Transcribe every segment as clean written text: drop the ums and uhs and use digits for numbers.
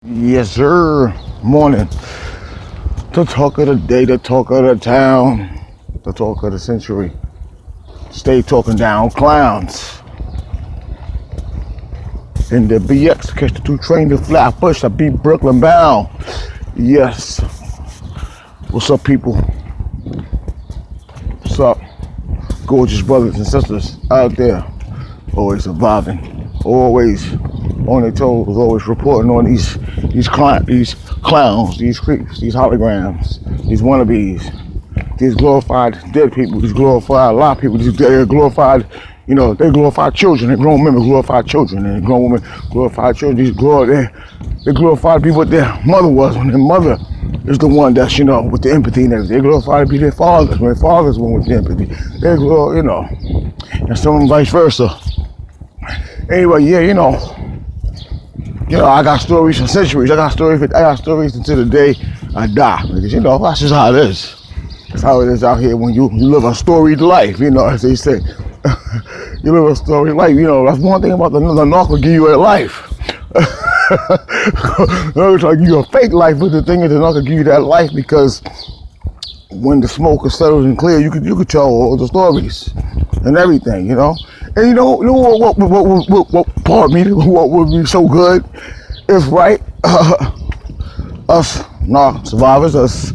Yes, sir. Morning. The talk of the day, the talk of the town, the talk of the century. Stay talking down clowns. In the BX, catch the 2 train to Flatbush. I beat Brooklyn bound. Yes. What's up, people? What's up? Gorgeous brothers and sisters out there. Always surviving. Always on their toes. Always reporting on these clowns, these creeps, these holograms, these wannabes, these glorified dead people, these glorified a lot of people, they're glorified, they glorified children, they're grown men glorified children, and grown women glorified children. They glorified people what their mother was when their mother is the one that's, with the empathy and everything. They glorified to be their fathers when their fathers were with the empathy. They and some vice versa. Anyway, I got stories for centuries. I got stories until the day I die. Because that's just how it is. That's how it is out here when you live a storied life, as they say. You live a storied life. That's one thing about the knock will give you a life. It's like you a fake life, but the thing is the knock will give you that life because when the smoke is settled and clear, you could tell all the stories and everything, And what would be so good if, right, us, survivors, us,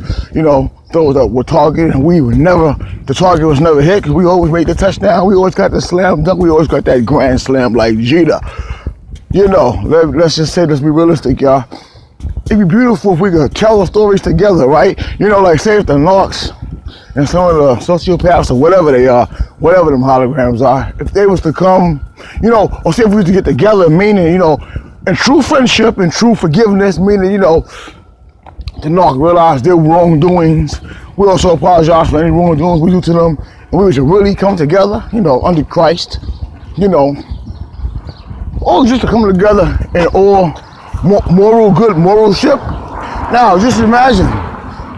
those that were targeted, and the target was never hit because we always made the touchdown. We always got the slam dunk. We always got that grand slam like Jeter. Let's just say, let's be realistic, y'all. It'd be beautiful if we could tell the stories together, right? Like say if the narcs and some of the sociopaths or whatever they are, whatever them holograms are, if they was to come, or say if we was to get together, meaning, in true friendship and true forgiveness, meaning, the narc realize their wrongdoings. We also apologize for any wrongdoings we do to them, and we should really come together, under Christ, all just to come together in all moral ship. Now, just imagine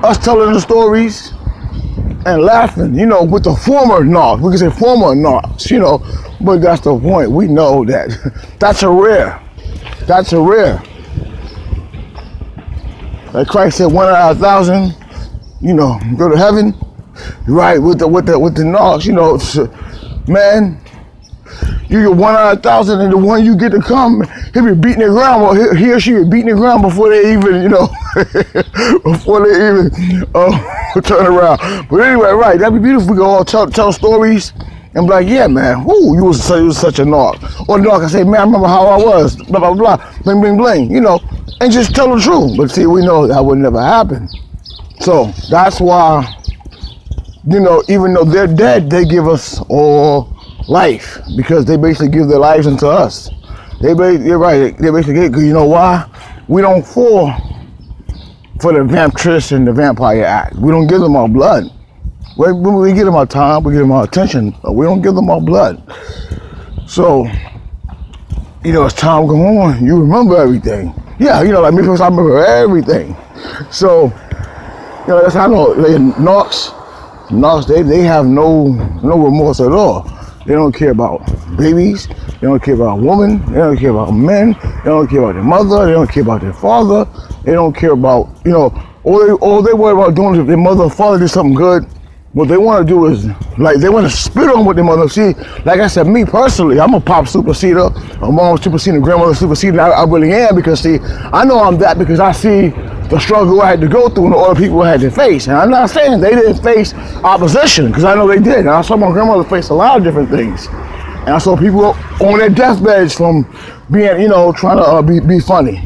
us telling the stories and laughing, with the former narcs. We can say former narcs, but that's the point. We know that that's a rare. Like Christ said, 1 out of 1,000, go to heaven, right? With the narcs, man. You get 1 out of 1,000, and the one you get to come, he'll be beating the ground, or he or she be beating the ground before they even, turn around. But anyway, right, that'd be beautiful. We can all tell stories and be like, yeah, man, whoo, you was such a narc. Or the narc can say, man, I remember how I was, blah, blah, blah, bling, bling, bling, and just tell the truth. But see, we know that would never happen. So that's why, even though they're dead, they give us all life because they basically give their lives into us. You're right. They basically, because you know why? We don't fall for the vamptress and the vampire act. We don't give them our blood. We give them our time, we give them our attention, but we don't give them our blood. So, as time goes on, you remember everything. Yeah, like me, I remember everything. So, that's how I know. Narcs, they have no remorse at all. They don't care about babies. They don't care about women. They don't care about men. They don't care about their mother. They don't care about their father. They don't care about, all they worry about doing is if their mother or father did something good. What they want to do is, they want to spit on what their mother. See, like I said, me personally, I'm a pop superseder, a mom superseder, grandmother superseder. I really am because, see, I know I'm that because I see the struggle I had to go through and all the people I had to face. And I'm not saying they didn't face opposition, because I know they did. And I saw my grandmother face a lot of different things. And I saw people on their deathbeds from being, trying to be funny,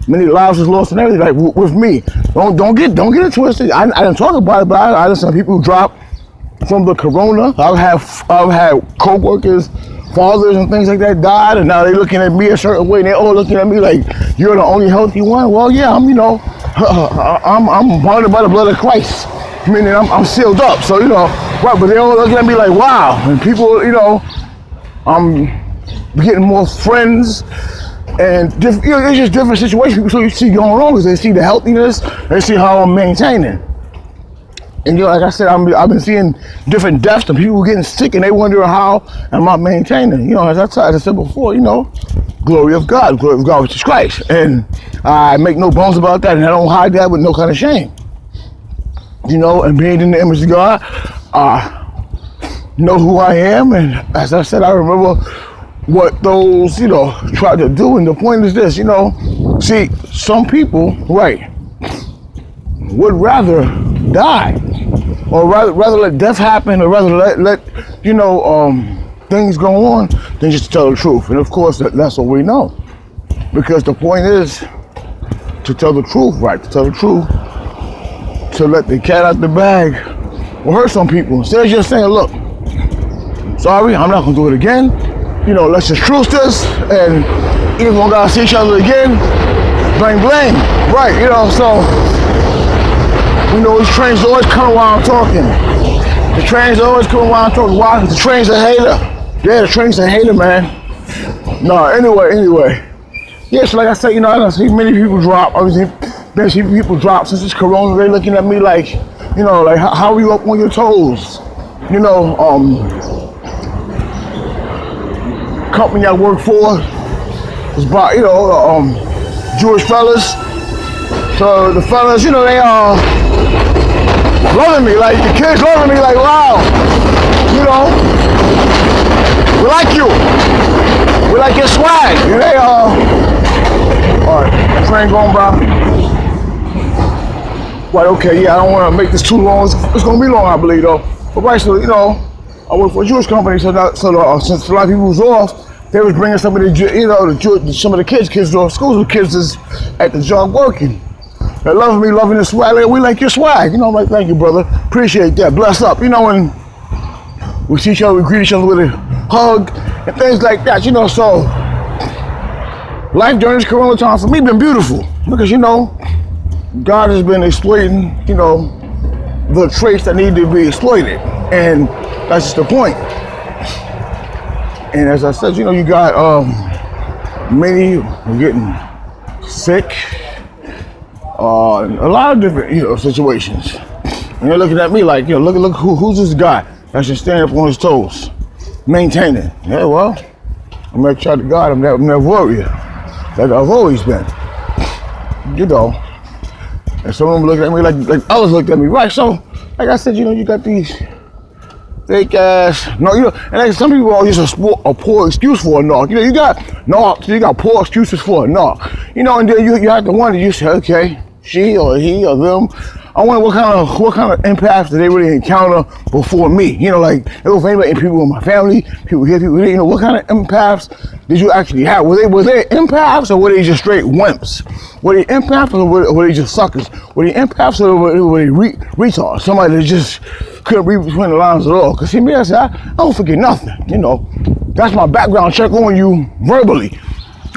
Many lives was lost and everything, like with me. Don't get it twisted. I didn't talk about it, but I know some people who dropped from the corona. I've had co-workers, fathers and things like that died, and now they're looking at me a certain way, and they're all looking at me like, you're the only healthy one. Well, yeah, I'm bonded by the blood of Christ, meaning I'm sealed up. So, right, but they're all looking at me like, wow. And people, I'm getting more friends, and it's just different situations. So you see going on because they see the healthiness, they see how I'm maintaining. And like I said, I've been seeing different deaths and people getting sick, and they wondering how am I maintaining. As I said before, glory of God, which is Christ. And I make no bones about that, and I don't hide that with no kind of shame. And being in the image of God, know who I am, and as I said, I remember what those, tried to do. And the point is this, see, some people, right, would rather die, or rather let death happen, or rather let things go on than just to tell the truth. And of course, that's what we know, because the point is to tell the truth, right? To tell the truth, to let the cat out the bag will hurt some people. Instead of just saying, look, sorry, I'm not gonna do it again. Let's just truce this, and either we're gonna see each other again, blame, right? So these trains always come while I'm talking. The trains always come while I'm talking. Why? Because the train's a hater. Yeah, the train's a hater, man. No, anyway. Yeah, so like I said, I don't see many people drop. There's people drop since it's Corona. They're looking at me like, like how are you up on your toes? Company I work for is about, Jewish fellas. So the fellas, they are loving me, like the kids loving me, like wow, we like you, we like your swag. And they all right, train going by. Right, okay, yeah, I don't want to make this too long. It's gonna be long, I believe, though. But right, so I work for a Jewish company, so since a lot of people was off, they was bringing some of the some of the kids to schools with kids is at the job working. They love me, loving the swag. We like your swag. I'm like, thank you, brother. Appreciate that. Bless up. And we see each other, we greet each other with a hug and things like that. So life during this Corona time for me been beautiful because God has been exploiting the traits that need to be exploited, and that's just the point. And as I said, you got many getting sick, a lot of different situations. And they're looking at me like, look who's this guy that's just standing up on his toes, maintaining. Yeah, well, I'm gonna try to God. I'm that warrior that I've always been. And some of them look at me like others looked at me, right? So, like I said, you got these fake ass, and like some people are just a poor excuse for a knock. You got knocks, you got poor excuses for a knock. And then you have to wonder, you say, okay, she or he or them, I wonder what kind of impacts did they really encounter before me? Like if anybody, people in my family, people here, people there, what kind of impacts did you actually have? Were they empaths, or were they just straight wimps? Were they empaths, or were they just suckers? Were they empaths, or were they retards? Somebody that just couldn't read between the lines at all. Because see, me, I said, I don't forget nothing. That's my background check on you verbally.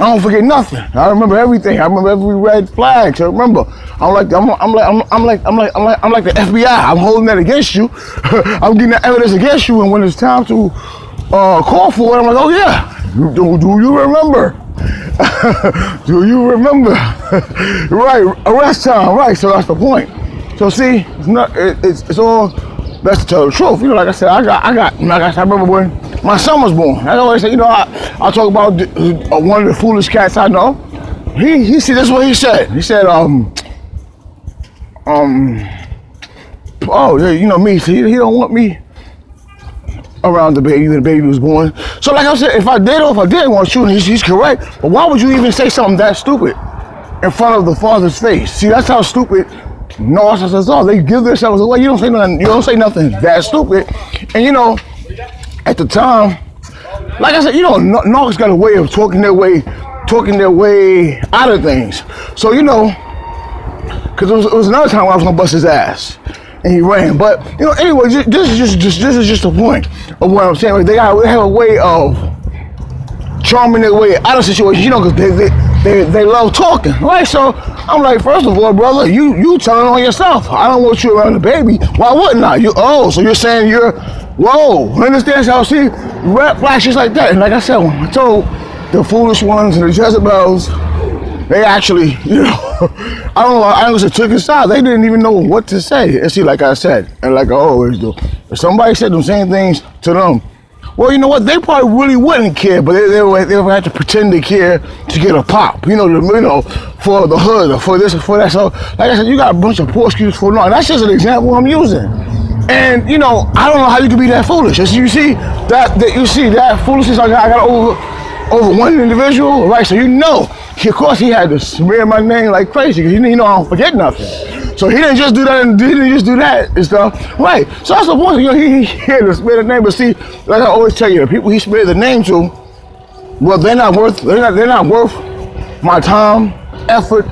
I don't forget nothing. I remember everything. I remember every red flag. I remember. I'm like the FBI. I'm holding that against you. I'm getting that evidence against you. And when it's time to call for it, I'm like, oh yeah. Do you remember? Do you remember? Right. Arrest time. Right. So that's the point. So see, it's all. That's to tell the truth. Like I said, I remember when my son was born. I always say, I talk about one of the foolish cats I know. He see, this is what he said. He said, me. So he don't want me around the baby when the baby was born. So like I said, if I did or if I didn't want you, he's correct. But why would you even say something that stupid in front of the father's face? See, that's how stupid narcissists are. They give themselves away. You don't say nothing that stupid. And at the time, like I said, narcs got a way of talking their way out of things. So because it was another time when I was gonna bust his ass, and he ran. But anyway, this is just the point of what I'm saying. Like, they have a way of charming their way out of situations. Because they love talking, right? So I'm like, first of all, brother, you telling on yourself. I don't want you around the baby. Why wouldn't I? So you're saying whoa, understand how see red flashes like that. And like I said, when I told the foolish ones and the Jezebels they actually, I don't know, I honestly took his side. They didn't even know what to say. And see, like I said, and like I always do, if somebody said them same things to them, well, you know what? They probably really wouldn't care, but they would have to pretend to care to get a pop. For the hood or for this or for that. So, like I said, you got a bunch of poor excuses for no. That's just an example I'm using. And I don't know how you can be that foolish. You see that foolishness I got over one individual, right? So of course he had to smear my name like crazy because I don't forget nothing. So he didn't just do that and stuff, right? So that's the point. He had to smear the name, but see, like I always tell you, the people he smeared the name to, well, they're not worth my time, effort,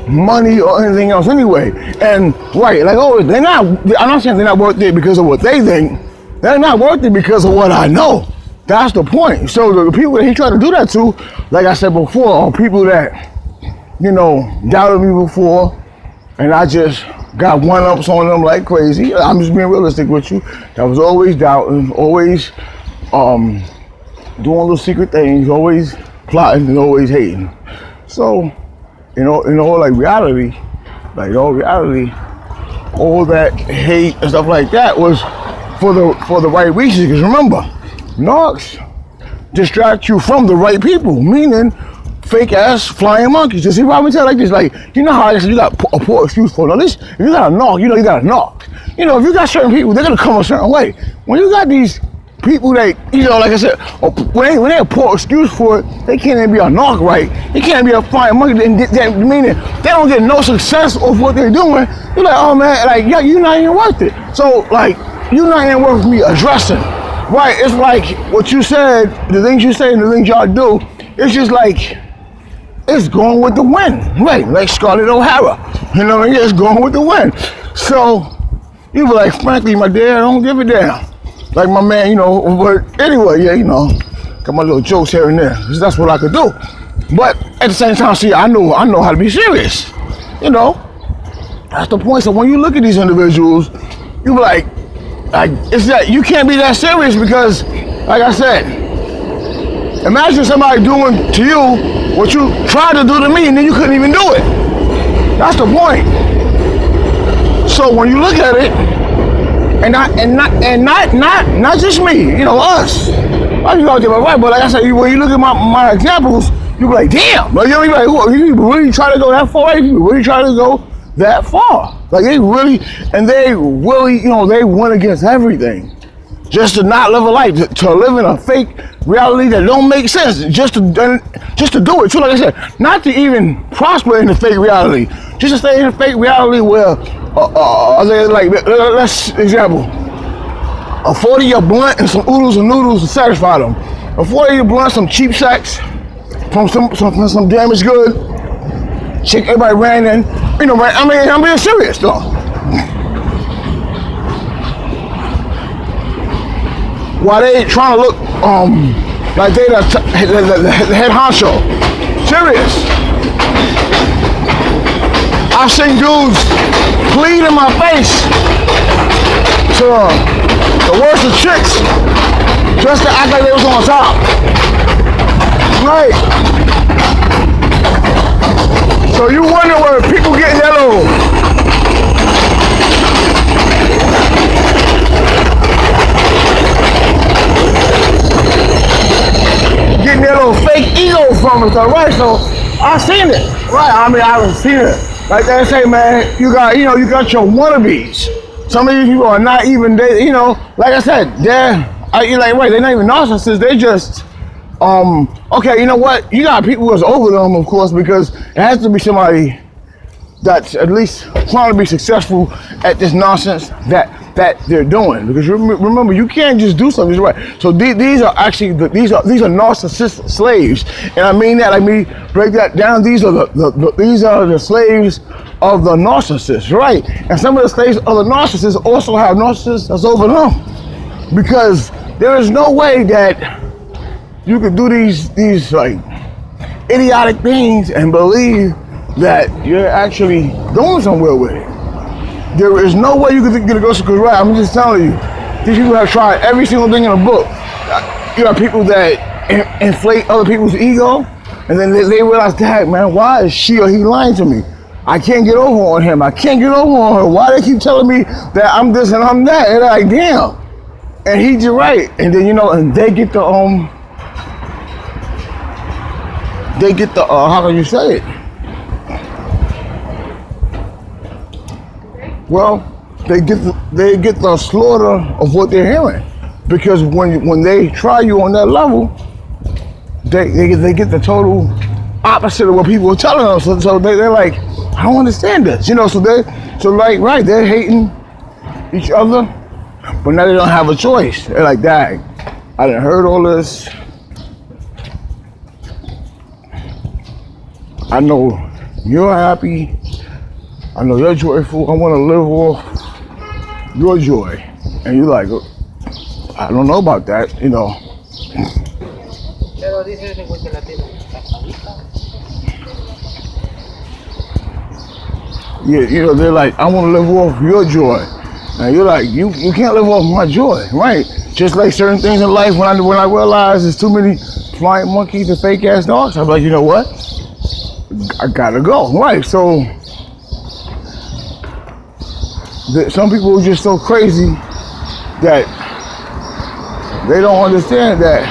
money, or anything else anyway. And right, like always, I'm not saying they're not worth it because of what they think. They're not worth it because of what I know. That's the point. So the people that he tried to do that to, like I said before, are people that, doubted me before, and I just got one-ups on them like crazy. I'm just being realistic with you. I was always doubting, always doing little secret things, always plotting and always hating. So, reality, all that hate and stuff like that was for the right reasons. Because remember, narcs distract you from the right people, meaning fake ass flying monkeys. You see what I'm saying? Like this, how I said you got a poor excuse for it. Now this, if you got a narc, you got a narc. If you got certain people, they're gonna come a certain way. When you got these people that, like I said, when they have poor excuse for it, they can't even be a narc, right? They can't be a flying monkey, meaning they don't get no success of what they're doing. You're like, oh man, you're not even worth it. So you're not even worth me addressing. Right, it's like what you said, the things you say and the things y'all do, it's just like, it's going with the wind, right? Like Scarlett O'Hara, it's going with the wind. So, you be like, frankly, my dad, I don't give a damn. Like my man, but anyway, got my little jokes here and there, because that's what I could do. But at the same time, see, I know how to be serious, That's the point. So when you look at these individuals, you be like, it's that you can't be that serious because, like I said, imagine somebody doing to you what you tried to do to me and then you couldn't even do it. That's the point. So when you look at it, and not just me, us. I just out there, right? But like I said, when you look at my examples, you be like, damn. You be like, you really try to go that far? You really try to go that far? They really, they went against everything just to not live a life, to live in a fake reality that don't make sense, just to do it. So like I said, not to even prosper in the fake reality, just to stay in a fake reality where, let's example, a 40-year blunt and some oodles and noodles to satisfy them. A 40-year blunt, some cheap sex from some damaged good. Chick, everybody ran in. I'm being serious though. While they trying to look like they the head honcho. Serious. I've seen dudes plead in my face to the worst of chicks just to act like they was on top. Right. So you wonder where people get that little fake ego from it, right? So I seen it, right? I haven't seen it. Like they say, man, you got your wannabes. Some of these people are not even like I said, they're not even narcissists. They just okay, you know what? You got people who's over them, of course, because it has to be somebody that's at least trying to be successful at this nonsense that they're doing. Because remember, you can't just do something just right. So these are actually these are narcissist slaves, and I mean that. Let me break that down. These are the slaves of the narcissist, right? And some of the slaves of the narcissists also have narcissists that's over them, because there is no way that you could do these like idiotic things and believe that you're actually going somewhere with it. There is no way you could get a ghost because right, I'm just telling you, these people have tried every single thing in the book. You have people that inflate other people's ego. And then they realize, dang, man, why is she or he lying to me? I can't get over on him. I can't get over on her. Why they keep telling me that I'm this and I'm that? And they're like, damn. And he's just right. And then, and they get the, how can you say it? Well, they get the slaughter of what they're hearing. Because when they try you on that level, they get the total opposite of what people are telling them. So they're like, I don't understand this. They're hating each other, but now they don't have a choice. They're like, dang, I done heard all this. I know you're happy. I know you're joyful. I want to live off your joy. And you're like, I don't know about that, Yeah, they're like, I want to live off your joy. And you're like, you can't live off my joy, right? Just like certain things in life, when I realize there's too many flying monkeys and fake ass dogs, I'm like, you know what? I gotta go, right? So some people are just so crazy that they don't understand that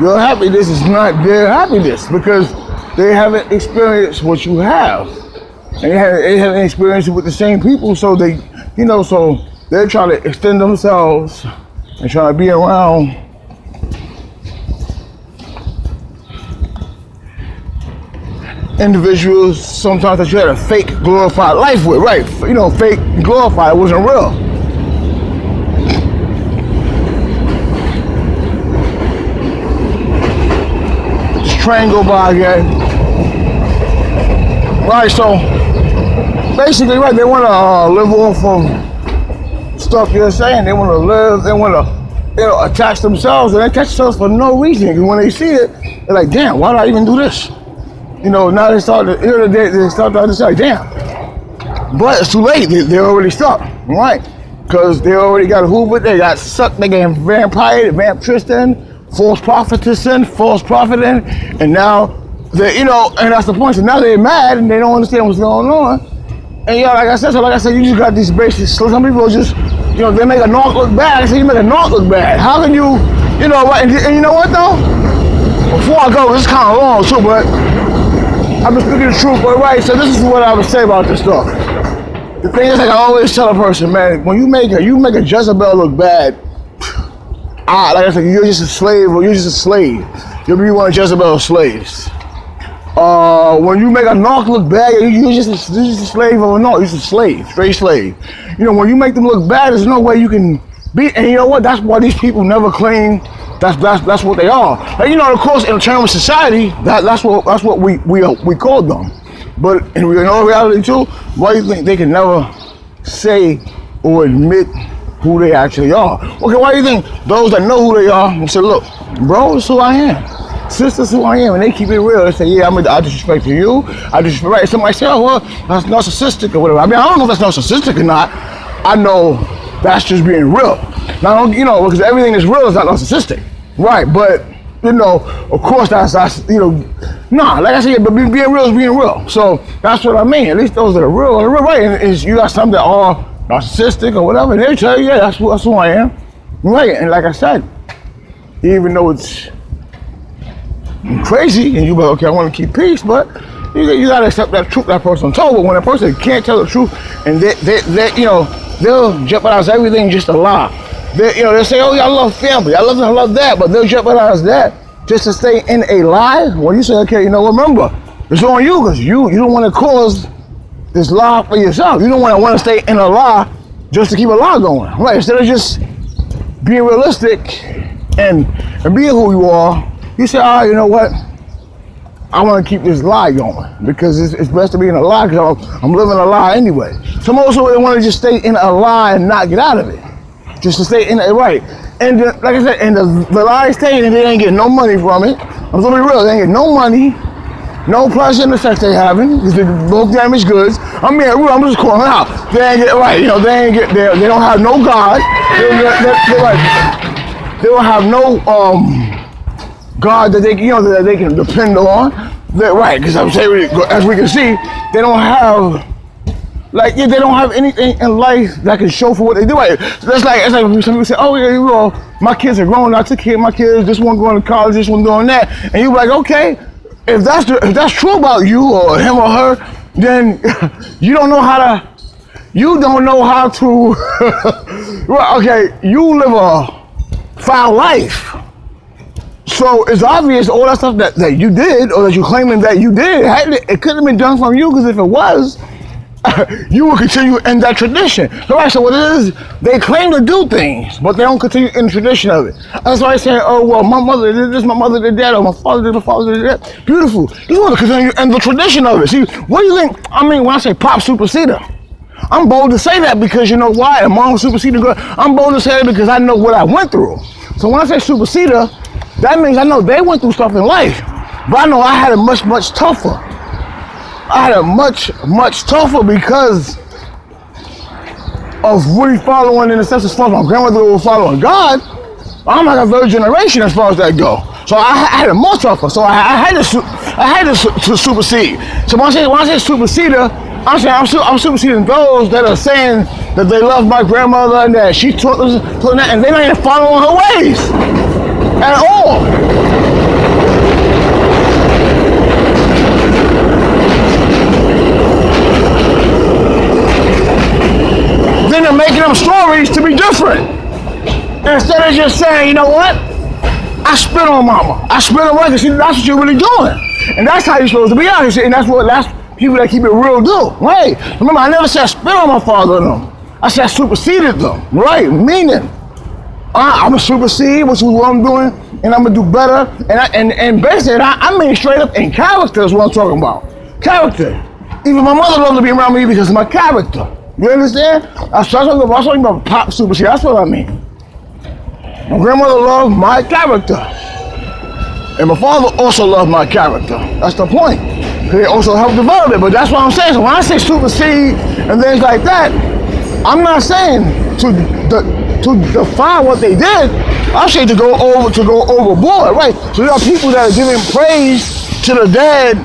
your happiness is not their happiness, because they haven't experienced what you have. And they haven't experienced it with the same people, so so they're trying to extend themselves and trying to be around individuals sometimes that you had a fake glorified life with, right? Fake glorified, it wasn't real. Train go by again. Right, so basically, right, they want to live off of stuff you're saying. They want to live, they want to, attach themselves, and they attach themselves for no reason. And when they see it, they're like, damn, why did I even do this? Now they start to, they start to understand, damn. But it's too late, they're already stuck, right? Because they already got hoovered, they got sucked, they got vampire, vamp Tristan, false prophetess in, false prophet in, and now they, and that's the point. So now they're mad and they don't understand what's going on. And like I said, you just got these basics. So some people just, they make a narc look bad. I say you make a narc look bad. How can you, right? And you know what though? Before I go, this is kind of long too, but I'm just speaking the truth. But right, so this is what I would say about this stuff. The thing is, like I always tell a person, man, when you make a Jezebel look bad, like I said, you're just a slave, or you're just a slave. You'll be one of Jezebel's slaves. When you make a narc look bad, you're just a slave of a narc. You're just a slave, straight slave. When you make them look bad, there's no way you can beat. And you know what? That's why these people never claim that's what they are. Like, of course, in terms of society, that's what we call them. But in reality too, why do you think they can never say or admit who they actually are? Okay, why do you think those that know who they are will say, look, bro, this is who I am. Sister's who I am, and they keep it real. They say, yeah, I disrespect you. I disrespect, right? Somebody say, oh, well, that's narcissistic or whatever. I mean, I don't know if that's narcissistic or not. I know that's just being real. Now, because everything that's real is not narcissistic, right? But, of course, that's like I said, but being real is being real. So that's what I mean. At least those that are real, right? And you got some that are narcissistic or whatever, and they tell you, yeah, that's who I am, right? And like I said, even though it's crazy, and you go, okay, I want to keep peace, but you gotta accept that truth that person told. But when a person can't tell the truth, and they'll jeopardize everything just to lie. They'll say, oh yeah, I love family, I love that, but they'll jeopardize that just to stay in a lie. Well, you say, okay, remember, it's on you, because you don't want to cause this lie for yourself. You don't want to stay in a lie just to keep a lie going, right? Instead of just being realistic and being who you are, you say, you know what? I want to keep this lie going, because it's best to be in a lie, because I'm living a lie anyway. Some also they want to just stay in a lie and not get out of it, just to stay in it, right? And like I said, and the lie is staying, and they ain't getting no money from it. I'm gonna be real, they ain't getting no money, no pleasure in the sex they having, because they're both damaged goods. I'm being real, I'm just calling out. They ain't get right, they don't have no God. They don't have no God that that they can depend on. Right, because I'm saying, as we can see, they don't have, like, they don't have anything in life that can show for what they do. Right? So it's like some people say, oh yeah, well, my kids are grown. I took care of my kids. This one going to college. This one doing that. And you're like, okay, if that's true about you or him or her, then you don't know how to. Well, okay, you live a foul life. So it's obvious all that stuff that you did, or that you're claiming that you did, it couldn't have been done from you, because if it was, you would continue in that tradition. So, right, so what it is, they claim to do things, but they don't continue in the tradition of it. That's why I say, oh, well, my mother did this, my mother did that, or my father did that. Beautiful. You want to continue in the tradition of it. See, what do you think? I mean, when I say pop superseder, I'm bold to say that because you know why? And mom superseded girl. I'm bold to say that because I know what I went through. So when I say superseder, that means I know they went through stuff in life, but I know I had it much tougher. I had it much tougher because of really following, in the sense, as far as my grandmother was following God. I'm like a third generation as far as that go. So I had it more tougher. So I had to supersede. So when I say superseder, I'm saying I'm superseding those that are saying that they love my grandmother and that she taught them that, and they're not even following her ways at all. Then they're making up stories to be different. Instead of just saying, you know what? I spit on mama. I spit on her, because that's what you're really doing. And that's how you're supposed to be out here. And that's people that keep it real do. Right? Remember, I never said I spit on my father and them. I said I superseded them. Right? Meaning, I'm going to supersede, which is what I'm doing, and I'm going to do better. And basically, I mean straight up in character is what I'm talking about. Character. Even my mother loved to be around me because of my character. You understand? I was talking about pop supersede. That's what I mean. My grandmother loved my character. And my father also loved my character. That's the point. They also helped develop it. But that's what I'm saying. So when I say supersede and things like that, I'm not saying to defy what they did. I'm saying to go overboard, right? So there are people that are giving praise to the dead,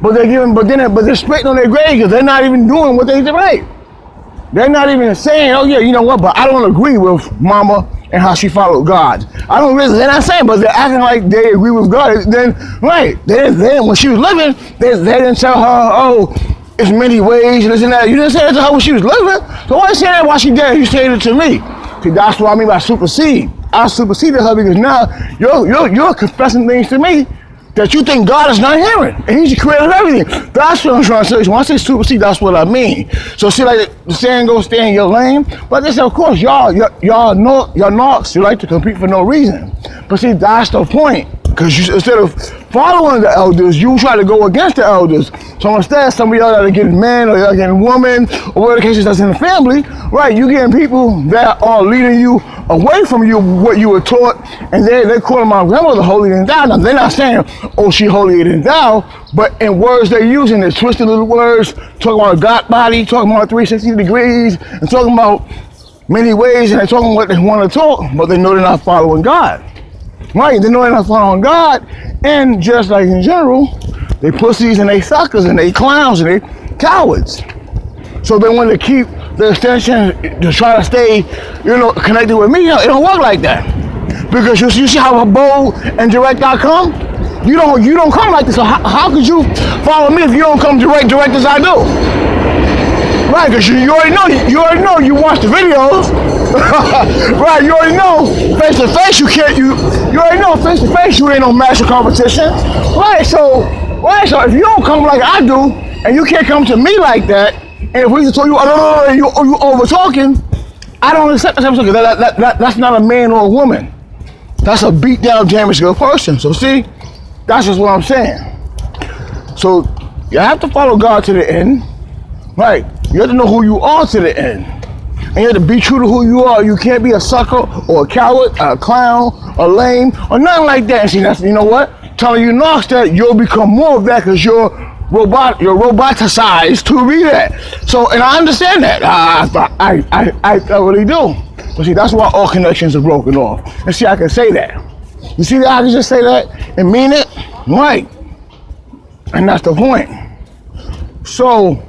but they're spitting on their grave because they're not even doing what they did right. They're not even saying, oh yeah, you know what? But I don't agree with mama and how she followed God. I don't really, they're not saying, but they're acting like they agree with God. Then, right, then when she was living, they didn't tell her, oh, it's many ways and this and that. You didn't say that to her when she was living. So why are you saying that while she dead? You saying it to me. See, that's what I mean by supersede. I superseded her because now you're confessing things to me that you think God is not hearing, and He's the creator of everything. That's what I'm trying to say. So when I say supersede, that's what I mean. So see, like the saying goes, stay in your lane. But they say, of course, y'all narcs, you like to compete for no reason. But see, that's the point. Because instead of following the elders, you try to go against the elders. So instead, some of y'all that are getting men or y'all getting women, or whatever the case is that's in the family, right, you getting people that are leading you away from you, what you were taught, and they're calling my grandmother holier than thou. Now, they're not saying, oh, she holier than thou, but in words they're using, they're twisted little words, talking about a God body, talking about 360 degrees, and talking about many ways, and they're talking what they want to talk, but they know they're not following God. Right, they know they're not following God, and just like in general, they pussies and they suckers and they clowns and they cowards. So they want to keep the extension to try to stay, connected with me. It don't work like that, because you see how bold and direct I come. You don't come like this. So how could you follow me if you don't come direct as I do? Right, because you already know. You watch the videos. Right, you already know face to face you can't. You already know face to face you ain't no master competition. Right, so if you don't come like I do, and you can't come to me like that, and if we just told you, oh, you over talking, I don't accept that. That's not a man or a woman. That's a beat down, damaged good person. So see, that's just what I'm saying. So you have to follow God to the end, right? You have to know who you are to the end. And you have to be true to who you are. You can't be a sucker or a coward, a clown, a lame, or nothing like that. And see, that's, you know what? Telling you knocks that you'll become more of that because you're roboticized to be that. So, and I understand that. I really do. But see, that's why all connections are broken off. And see, I can say that. You see that I can just say that and mean it? Right. And that's the point. So,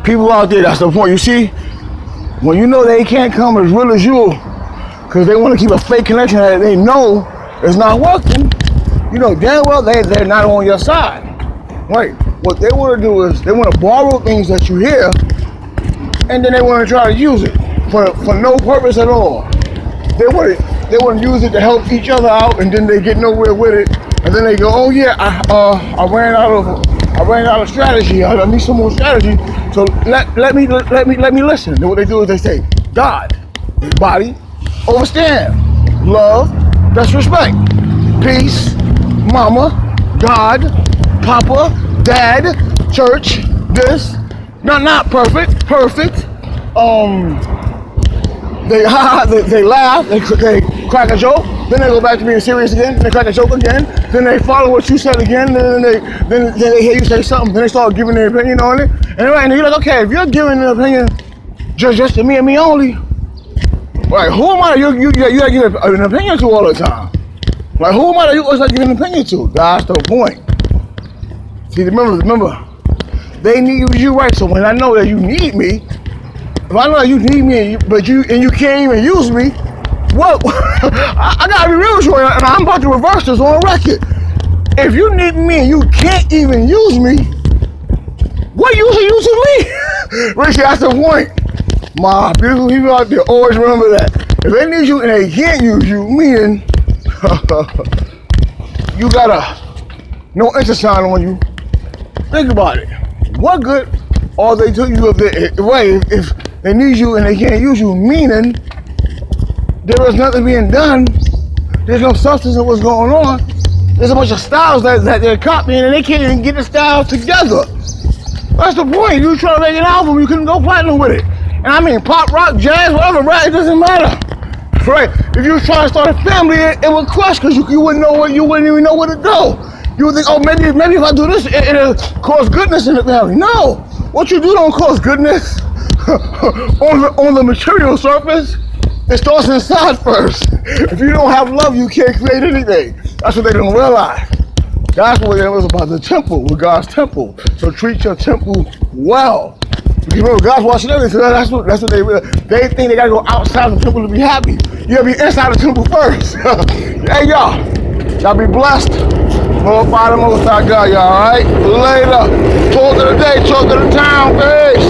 people out there, that's the point. You see, when you know they can't come as real as you, because they want to keep a fake connection that they know is not working, you know damn well they're not on your side. Right. What they want to do is they want to borrow things that you hear, and then they want to try to use it for no purpose at all. They want to use it to help each other out, and then they get nowhere with it. And then they go, oh yeah, I ran out of strategy. I need some more strategy. So let me listen. Then what they do is they say, God, body, overstand, love, that's respect, peace, mama, God, papa, dad, church, this, not perfect. They laugh, they crack a joke, then they go back to being serious again, then they crack a joke again, then they follow what you said again, then they hear you say something, then they start giving their opinion on it, and you're like, okay, if you're giving an opinion just to me and me only, like, who am I you gotta give an opinion to all the time? Like, who am I that you always like giving an opinion to? That's the point. See, remember, they need you right, so when I know that you need me, if I know that you need me, but you can't even use me, what? I gotta be real with you, and I'm about to reverse this on record. If you need me and you can't even use me, what use are you using me? Richie, that's the point. My beautiful people out there, always remember that. If they need you and they can't use you, meaning you got no interest sign on you. Think about it. What good are they to you if they need you and they can't use you, meaning there is nothing being done, there's no substance of what's going on, there's a bunch of styles that they're copying and they can't even get the styles together. That's the point. You try to make an album, you couldn't go platinum with it. And I mean pop, rock, jazz, whatever, rap, it doesn't matter. Right? If you were trying to start a family, it would crush because you wouldn't even know where to go. You would think, oh, maybe if I do this, it'll cause goodness in the family. No, what you do don't cause goodness on the material surface. It starts inside first. If you don't have love, you can't create anything. That's what they don't realize. That's what it was about, the temple, with God's temple. So treat your temple well. Because remember, God's watching everything. So that's what they realize. They think they gotta go outside the temple to be happy. You gotta be inside the temple first. Hey y'all be blessed. Glorify the Most High God, y'all, alright? Later. Talk of the day, talk of the town, peace.